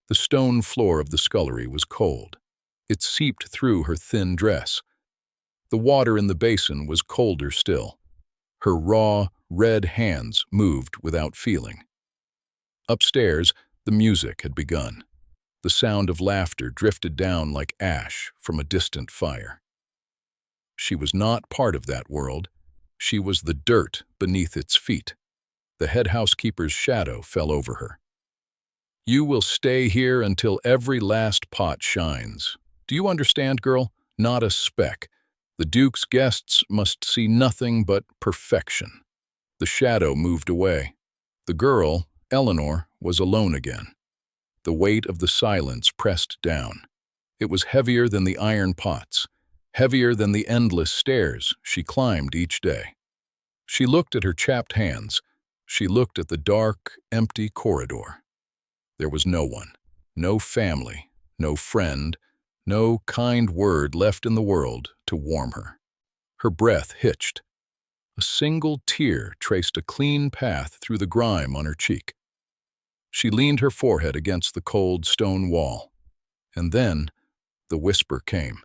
The stone floor of the scullery was cold. It seeped through her thin dress. The water in the basin was colder still. Her raw, red hands moved without feeling. Upstairs, the music had begun. The sound of laughter drifted down like ash from a distant fire. She was not part of that world. She was the dirt beneath its feet. The head housekeeper's shadow fell over her. "You will stay here until every last pot shines. Do you understand, girl? Not a speck. The Duke's guests must see nothing but perfection." The shadow moved away. The girl, Eleanor, was alone again. The weight of the silence pressed down. It was heavier than the iron pots, heavier than the endless stairs she climbed each day. She looked at her chapped hands. She looked at the dark, empty corridor. There was no one, no family, no friend, no kind word left in the world to warm her. Her breath hitched. A single tear traced a clean path through the grime on her cheek. She leaned her forehead against the cold stone wall. And then the whisper came.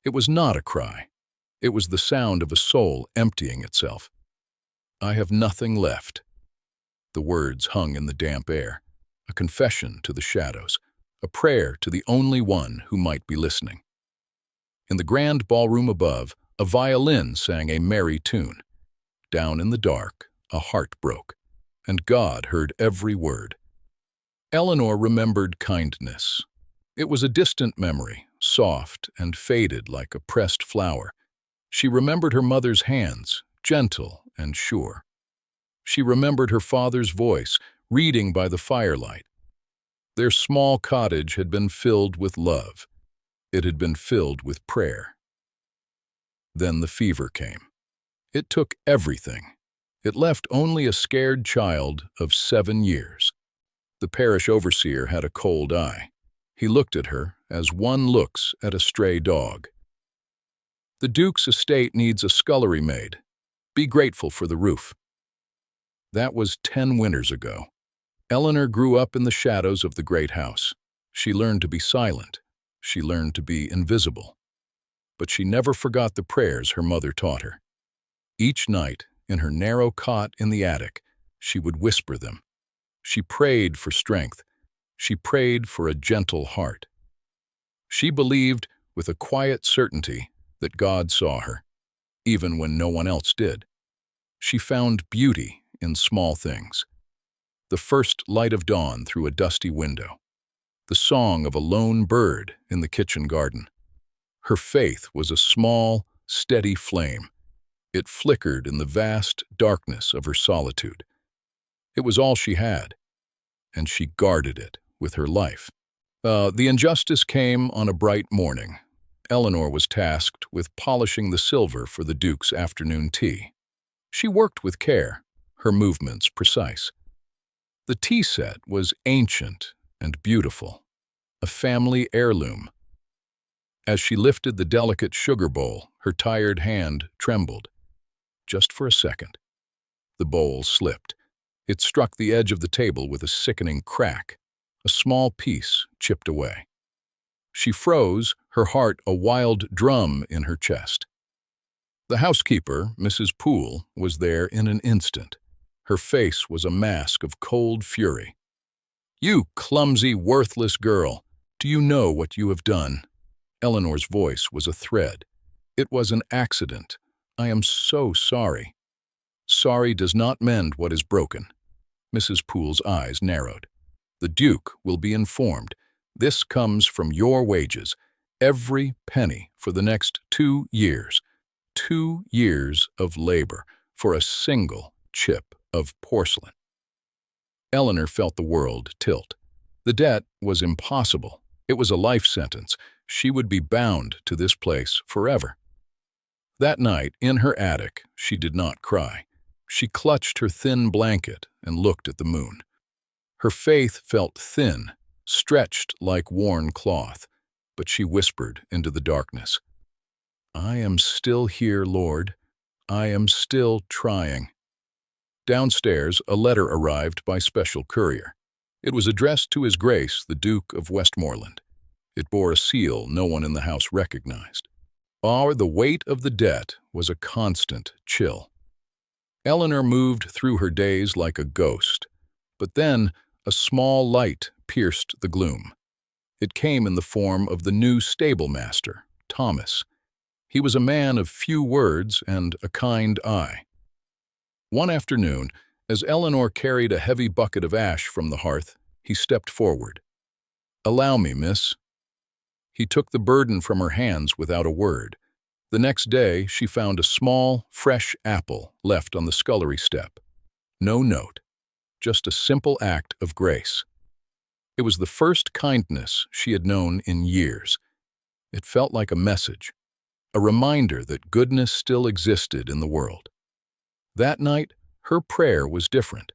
It was not a cry. It was the sound of a soul emptying itself. "I have nothing left." The words hung in the damp air, a confession to the shadows, a prayer to the only one who might be listening. In the grand ballroom above, a violin sang a merry tune. Down in the dark, a heart broke, and God heard every word. Eleanor remembered kindness. It was a distant memory, soft and faded like a pressed flower. She remembered her mother's hands, gentle and sure. She remembered her father's voice, reading by the firelight. Their small cottage had been filled with love. It had been filled with prayer. Then the fever came. It took everything. It left only a scared child of 7 years. The parish overseer had a cold eye. He looked at her as one looks at a stray dog. "The Duke's estate needs a scullery made. Be grateful for the roof." That was 10 winters ago. Eleanor grew up in the shadows of the great house. She learned to be silent. She learned to be invisible. But she never forgot the prayers her mother taught her. Each night, in her narrow cot in the attic, she would whisper them. She prayed for strength. She prayed for a gentle heart. She believed, with a quiet certainty, that God saw her, even when no one else did. She found beauty in small things. The first light of dawn through a dusty window. The song of a lone bird in the kitchen garden. Her faith was a small, steady flame. It flickered in the vast darkness of her solitude. It was all she had, and she guarded it with her life. The injustice came on a bright morning. Eleanor was tasked with polishing the silver for the Duke's afternoon tea. She worked with care, her movements precise. The tea set was ancient and beautiful, a family heirloom. As she lifted the delicate sugar bowl, her tired hand trembled. Just for a second. The bowl slipped. It struck the edge of the table with a sickening crack. A small piece chipped away. She froze, her heart a wild drum in her chest. The housekeeper, Mrs. Poole, was there in an instant. Her face was a mask of cold fury. "You clumsy, worthless girl, do you know what you have done?" Eleanor's voice was a thread. "It was an accident. I am so sorry." "Sorry does not mend what is broken." Mrs. Poole's eyes narrowed. "The Duke will be informed. This comes from your wages. Every penny for the next 2 years. 2 years of labor for a single chip of porcelain." Eleanor felt the world tilt. The debt was impossible. It was a life sentence. She would be bound to this place forever. That night, in her attic, she did not cry. She clutched her thin blanket and looked at the moon. Her faith felt thin, stretched like worn cloth, but she whispered into the darkness, "I am still here, Lord. I am still trying." Downstairs, a letter arrived by special courier. It was addressed to His Grace, the Duke of Westmoreland. It bore a seal no one in the house recognized. The weight of the debt was a constant chill. Eleanor moved through her days like a ghost, but then a small light pierced the gloom. It came in the form of the new stable-master, Thomas. He was a man of few words and a kind eye. One afternoon, as Eleanor carried a heavy bucket of ash from the hearth, he stepped forward. "Allow me, miss." He took the burden from her hands without a word. The next day, she found a small, fresh apple left on the scullery step. No note, just a simple act of grace. It was the first kindness she had known in years. It felt like a message, a reminder that goodness still existed in the world. That night, her prayer was different.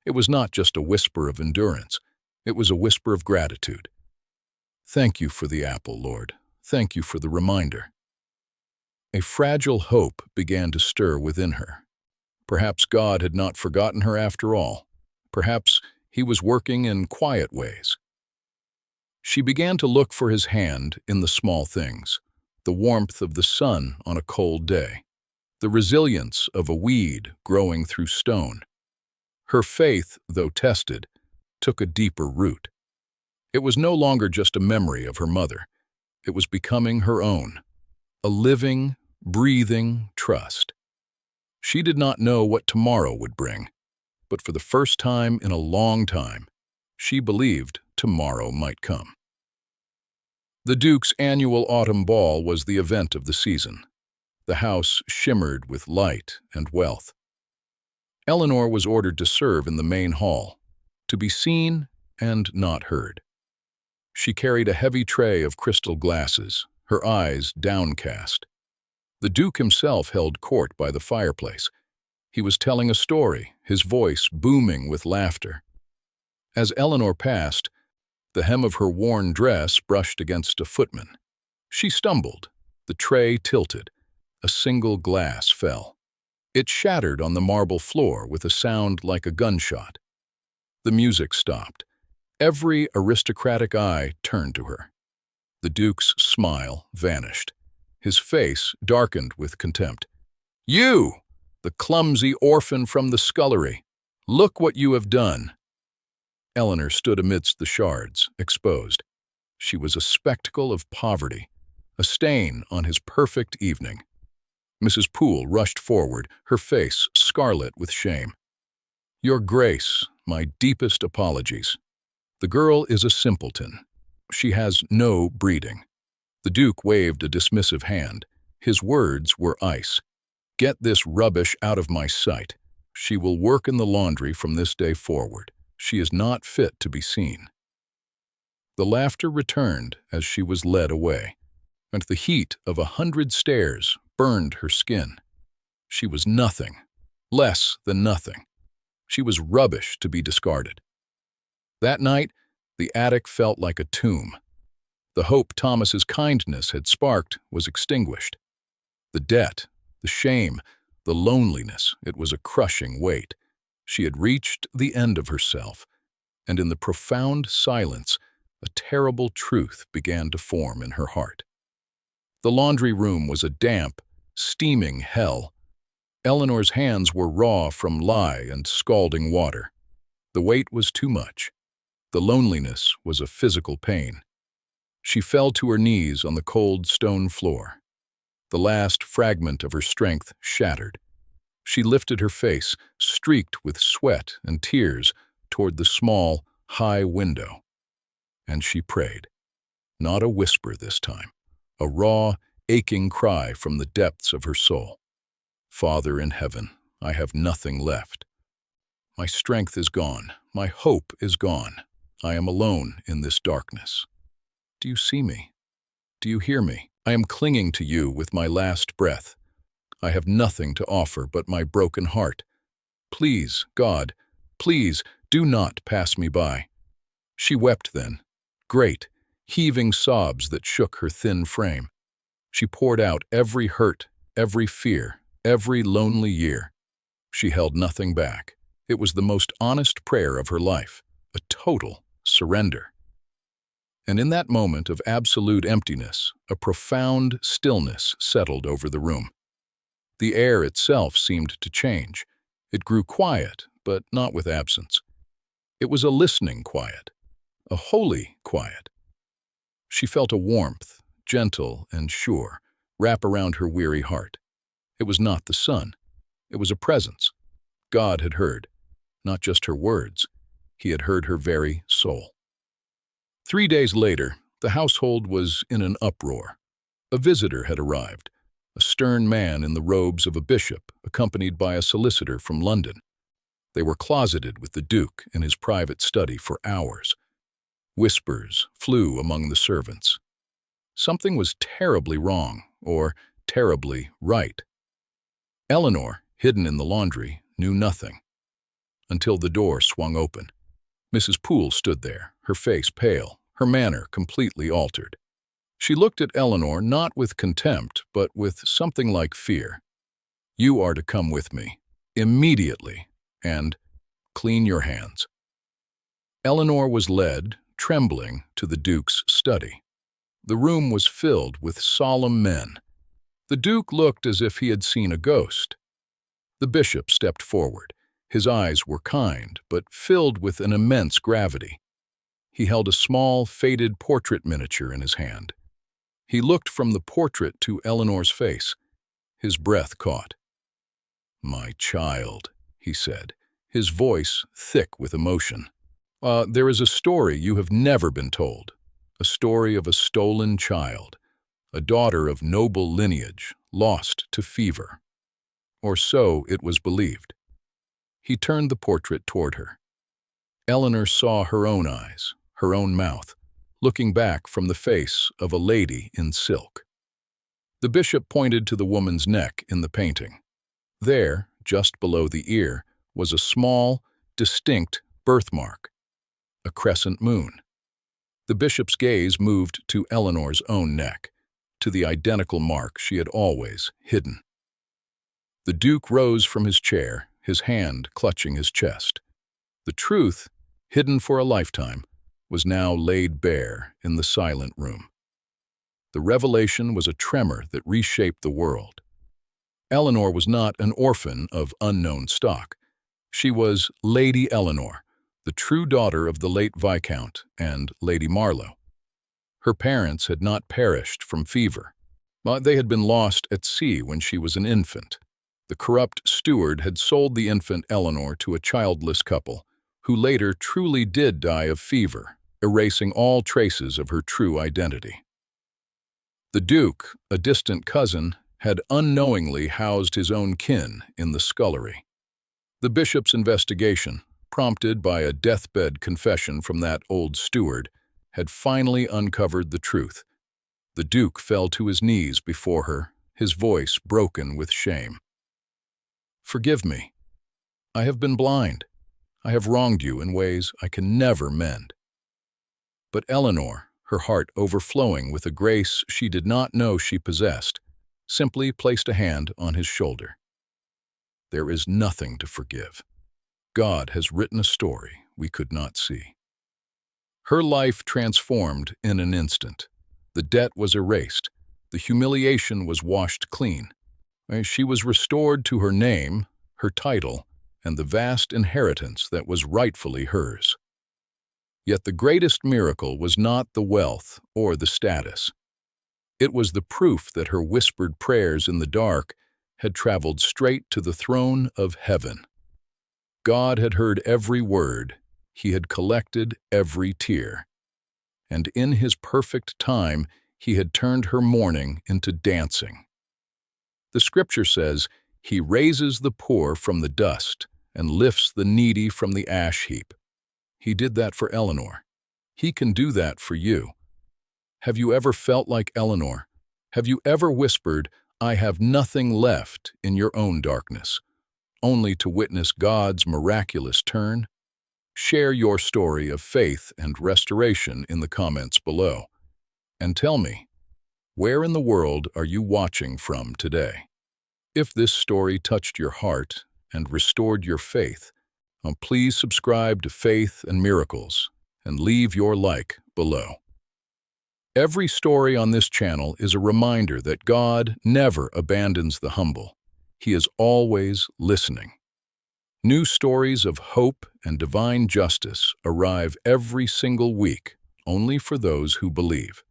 It was not just a whisper of endurance. It was a whisper of gratitude. "Thank you for the apple, Lord. Thank you for the reminder." A fragile hope began to stir within her. Perhaps God had not forgotten her after all. Perhaps He was working in quiet ways. She began to look for His hand in the small things, the warmth of the sun on a cold day, the resilience of a weed growing through stone. Her faith, though tested, took a deeper root. It was no longer just a memory of her mother. It was becoming her own, a living, breathing trust. She did not know what tomorrow would bring, but for the first time in a long time, she believed tomorrow might come. The Duke's annual autumn ball was the event of the season. The house shimmered with light and wealth. Eleanor was ordered to serve in the main hall, to be seen and not heard. She carried a heavy tray of crystal glasses, her eyes downcast. The Duke himself held court by the fireplace. He was telling a story, his voice booming with laughter. As Eleanor passed, the hem of her worn dress brushed against a footman. She stumbled. The tray tilted. A single glass fell. It shattered on the marble floor with a sound like a gunshot. The music stopped. Every aristocratic eye turned to her. The Duke's smile vanished. His face darkened with contempt. "You, the clumsy orphan from the scullery! Look what you have done!" Eleanor stood amidst the shards, exposed. She was a spectacle of poverty, a stain on his perfect evening. Mrs. Poole rushed forward, her face scarlet with shame. "Your Grace, my deepest apologies. The girl is a simpleton. She has no breeding." The Duke waved a dismissive hand. His words were ice. "Get this rubbish out of my sight. She will work in the laundry from this day forward. She is not fit to be seen." The laughter returned as she was led away, and the heat of 100 stares burned her skin. She was nothing, less than nothing. She was rubbish to be discarded. That night, the attic felt like a tomb. The hope Thomas's kindness had sparked was extinguished. The debt, the shame, the loneliness, it was a crushing weight. She had reached the end of herself, and in the profound silence, a terrible truth began to form in her heart. The laundry room was a damp, steaming hell. Eleanor's hands were raw from lye and scalding water. The weight was too much. The loneliness was a physical pain. She fell to her knees on the cold stone floor. The last fragment of her strength shattered. She lifted her face, streaked with sweat and tears, toward the small, high window. And she prayed. Not a whisper this time, a raw, aching cry from the depths of her soul. "Father in heaven, I have nothing left. My strength is gone. My hope is gone. I am alone in this darkness. Do you see me? Do you hear me? I am clinging to you with my last breath. I have nothing to offer but my broken heart. Please, God, please do not pass me by." She wept then, great, heaving sobs that shook her thin frame. She poured out every hurt, every fear, every lonely year. She held nothing back. It was the most honest prayer of her life, a total surrender. And in that moment of absolute emptiness, a profound stillness settled over the room. The air itself seemed to change. It grew quiet, but not with absence. It was a listening quiet, a holy quiet. She felt a warmth, gentle and sure, wrap around her weary heart. It was not the sun. It was a presence. God had heard, not just her words. He had heard her very soul. 3 days later, the household was in an uproar. A visitor had arrived, a stern man in the robes of a bishop, accompanied by a solicitor from London. They were closeted with the Duke in his private study for hours. Whispers flew among the servants. Something was terribly wrong, or terribly right. Eleanor, hidden in the laundry, knew nothing. Until the door swung open. Mrs. Poole stood there, her face pale, her manner completely altered. She looked at Eleanor not with contempt, but with something like fear. "You are to come with me, immediately, and clean your hands." Eleanor was led, trembling, to the Duke's study. The room was filled with solemn men. The Duke looked as if he had seen a ghost. The bishop stepped forward. His eyes were kind, but filled with an immense gravity. He held a small, faded portrait miniature in his hand. He looked from the portrait to Eleanor's face. His breath caught. "My child," he said, his voice thick with emotion. There is a story you have never been told, a story of a stolen child, a daughter of noble lineage, lost to fever. Or so it was believed." He turned the portrait toward her. Eleanor saw her own eyes, her own mouth, looking back from the face of a lady in silk. The bishop pointed to the woman's neck in the painting. There, just below the ear, was a small, distinct birthmark, a crescent moon. The bishop's gaze moved to Eleanor's own neck, to the identical mark she had always hidden. The Duke rose from his chair, his hand clutching his chest. The truth, hidden for a lifetime, was now laid bare in the silent room. The revelation was a tremor that reshaped the world. Eleanor was not an orphan of unknown stock. She was Lady Eleanor, the true daughter of the late Viscount and Lady Marlowe. Her parents had not perished from fever, but they had been lost at sea when she was an infant. The corrupt steward had sold the infant Eleanor to a childless couple, who later truly did die of fever, erasing all traces of her true identity. The Duke, a distant cousin, had unknowingly housed his own kin in the scullery. The bishop's investigation, prompted by a deathbed confession from that old steward, had finally uncovered the truth. The Duke fell to his knees before her, his voice broken with shame. "Forgive me. I have been blind. I have wronged you in ways I can never mend." But Eleanor, her heart overflowing with a grace she did not know she possessed, simply placed a hand on his shoulder. "There is nothing to forgive. God has written a story we could not see." Her life transformed in an instant. The debt was erased. The humiliation was washed clean. She was restored to her name, her title, and the vast inheritance that was rightfully hers. Yet the greatest miracle was not the wealth or the status. It was the proof that her whispered prayers in the dark had traveled straight to the throne of heaven. God had heard every word. He had collected every tear. And in his perfect time, he had turned her mourning into dancing. The scripture says, "He raises the poor from the dust and lifts the needy from the ash heap." He did that for Eleanor. He can do that for you. Have you ever felt like Eleanor? Have you ever whispered, "I have nothing left," in your own darkness, only to witness God's miraculous turn? Share your story of faith and restoration in the comments below. And tell me, where in the world are you watching from today? If this story touched your heart and restored your faith, Please subscribe to Faith and Miracles and leave your like below. Every story on this channel is a reminder that God never abandons the humble. He is always listening. New stories of hope and divine justice arrive every single week, only for those who believe.